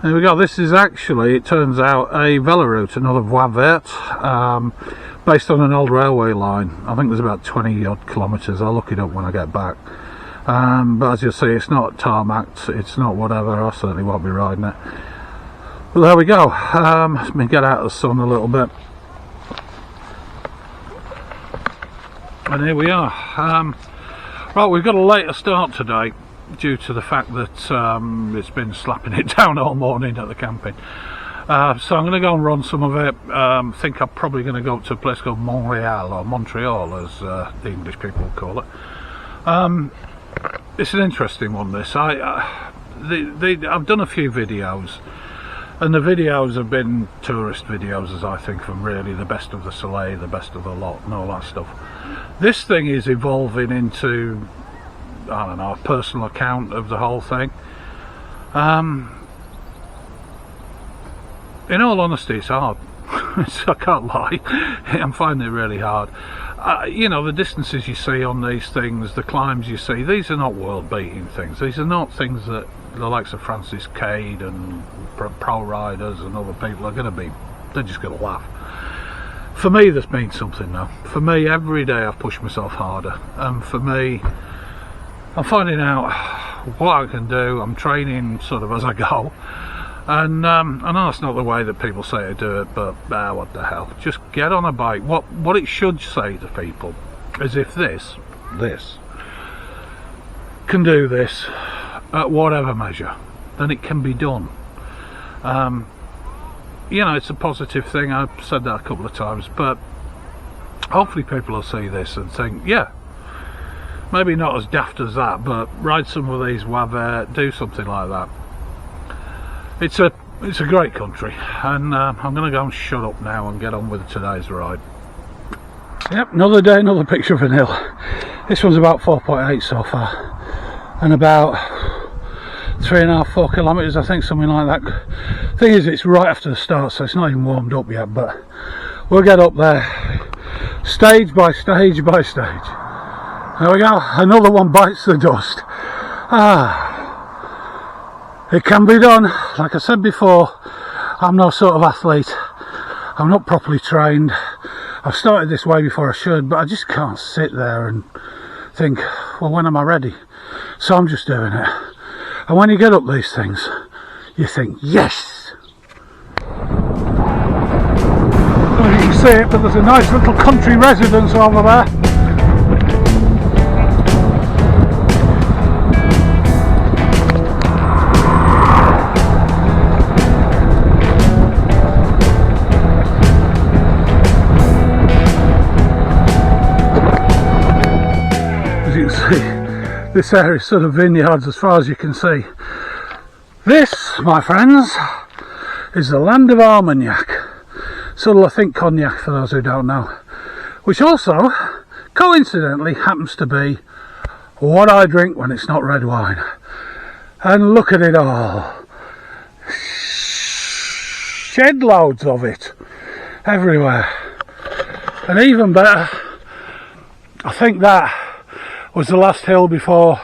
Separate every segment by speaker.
Speaker 1: There we go. This is actually, it turns out, a velo route, another voie verte, based on an old railway line. I think there's about 20 odd kilometres. I'll look it up when I get back. But as you'll see, it's not tarmacked, it's not whatever. I certainly won't be riding it. But there we go. Let me get out of the sun a little bit. And here we are. Right, we've got a later start today due to the fact that it's been slapping it down all morning at the camping. So I'm going to go and run some of it. I think I'm probably going to go up to a place called Montreal, or Montreal as the English people would call it. It's an interesting one, this. I've done a few videos, and the videos have been tourist videos, as I think, from really the best of the Soleil, the best of the lot and all that stuff. This thing is evolving into, I don't know, a personal account of the whole thing. In all honesty, it's hard. I can't lie. I'm finding it really hard. You know, the distances you see on these things, the climbs you see, these are not world-beating things. These are not things that the likes of Francis Cade and pro riders and other people are going to be, they're just going to laugh. For me, this means something now. For me, every day I've pushed myself harder. And for me, I'm finding out what I can do. I'm training sort of as I go. And I know it's not the way that people say to do it, but what the hell. Just get on a bike. What it should say to people is, if this can do this at whatever measure, then it can be done. You know, it's a positive thing. I've said that a couple of times, but hopefully people will see this and think, yeah, maybe not as daft as that, but ride some of these voie verte, do something like that. It's a great country, and I'm going to go and shut up now and get on with today's ride. Yep, another day, another picture of an hill. This one's about 4.8 so far, and about 3.5–4 kilometres, I think, something like that. Thing is, it's right after the start, so it's not even warmed up yet, but we'll get up there stage by stage by stage. There we go, another one bites the dust. It can be done. Like I said before, I'm no sort of athlete. I'm not properly trained. I've started this way before I should, but I just can't sit there and think, well, when am I ready? So I'm just doing it. And when you get up these things, you think, yes! I don't know if you can see it, but there's a nice little country residence over there. This area is sort of vineyards as far as you can see. This, my friends, is the land of Armagnac. Sort of, I think, cognac for those who don't know. Which also, coincidentally, happens to be what I drink when it's not red wine. And look at it all. Shed loads of it. Everywhere. And even better, I think that was the last hill before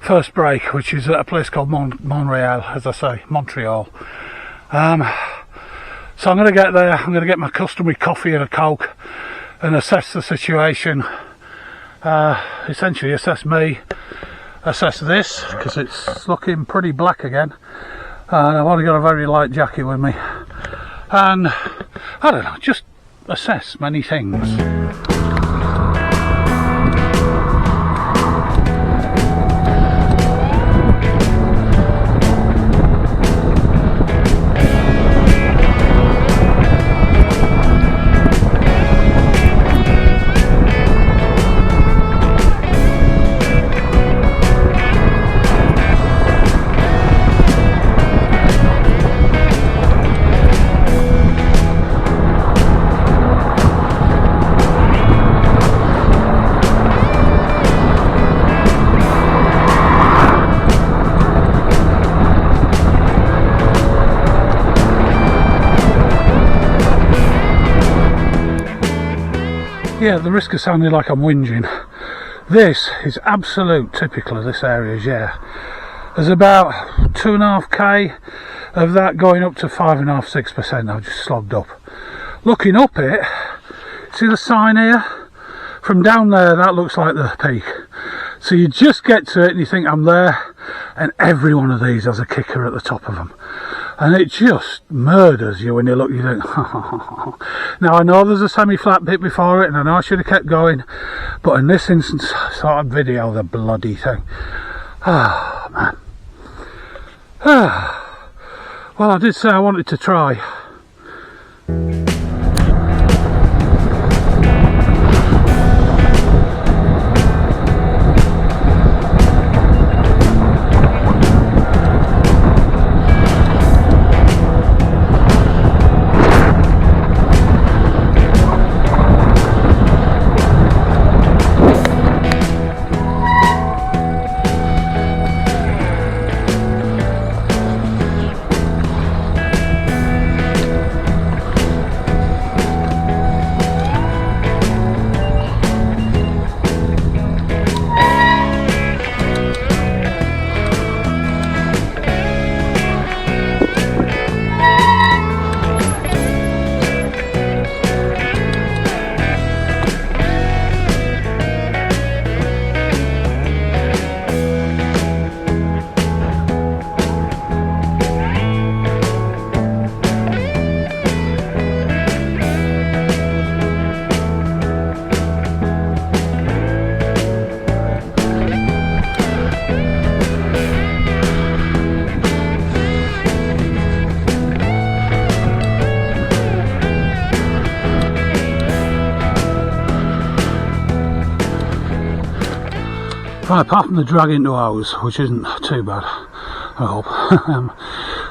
Speaker 1: first break, which is at a place called Montreal, as I say, Montreal. So I'm going to get there, I'm going to get my customary coffee and a Coke and assess the situation. Essentially assess me, assess this, because it's looking pretty black again. And I've only got a very light jacket with me. And, I don't know, just assess many things. Yeah, the risk of sounding like I'm whinging. This is absolute typical of this area, yeah. There's about 2.5k of that going up to 5.5–6%. I've just slogged up. Looking up it, see the sign here? From down there, that looks like the peak. So you just get to it and you think, I'm there, and every one of these has a kicker at the top of them. And it just murders you when you look, you think, now I know there's a semi-flat bit before it, and I know I should have kept going, but in this instance, I thought I'd video the bloody thing. Oh, man. Well, I did say I wanted to try. Right, apart from the drag into Eauze, which isn't too bad, I hope.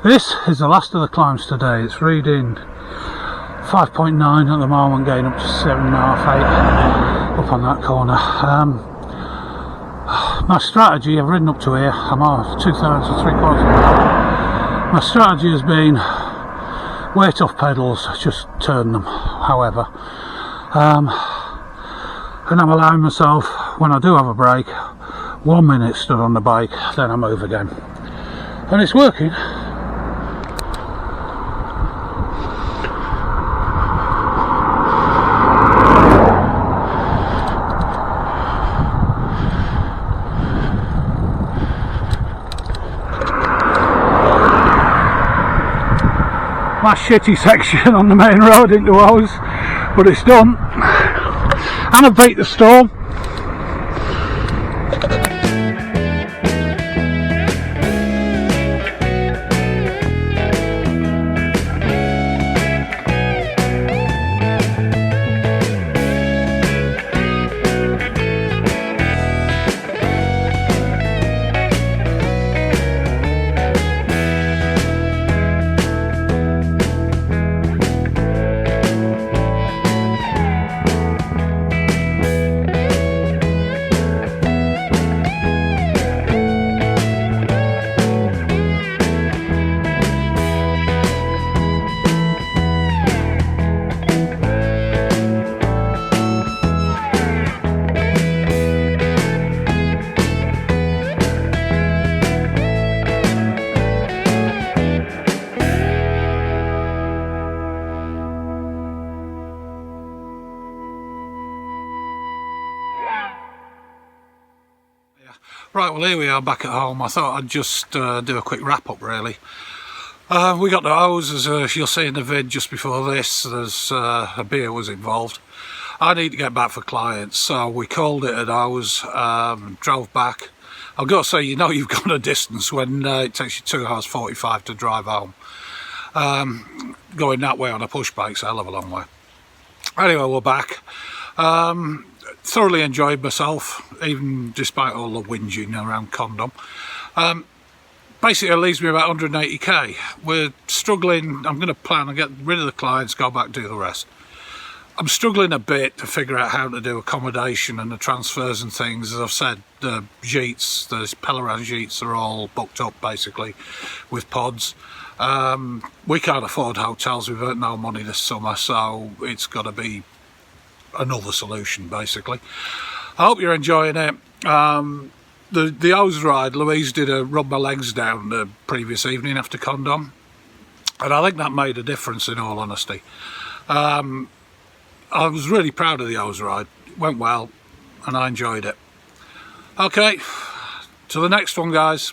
Speaker 1: This is the last of the climbs today. It's reading 5.9 at the moment, getting up to 7.5–8 up on that corner. My strategy, I've ridden up to here, I'm on 2/3 or 3/4. My strategy has been weight off pedals, just turn them, however. And I'm allowing myself, when I do have a break, 1 minute stood on the bike, then I move again. And it's working. My shitty section on the main road into Eauze, but it's done. And I beat the storm. Right, well here we are back at home. I thought I'd just do a quick wrap up really. We got to Eauze, as you'll see in the vid just before this, there's a beer was involved. I need to get back for clients, so we called it at Eauze, drove back. I've got to say, you know you've gone a distance when it takes you 2 hours 45 to drive home. Going that way on a push bike's a hell of a long way. Anyway, we're back. Thoroughly enjoyed myself, even despite all the whinging around Condom. Basically it leaves me about 180k. We're struggling. I'm going to plan and get rid of the clients, go back, do the rest. I'm struggling a bit to figure out how to do accommodation and the transfers and things. As I've said, the Jeets, the Pelerin Jeets are all booked up basically with pods. We can't afford hotels, we've earned no money this summer, so it's got to be another solution basically. I hope you're enjoying it. The Eauze ride, Louise did a rub my legs down the previous evening after Condom. and I think that made a difference, in all honesty. I was really proud of the Eauze ride. It went well and I enjoyed it. Okay, to the next one, guys.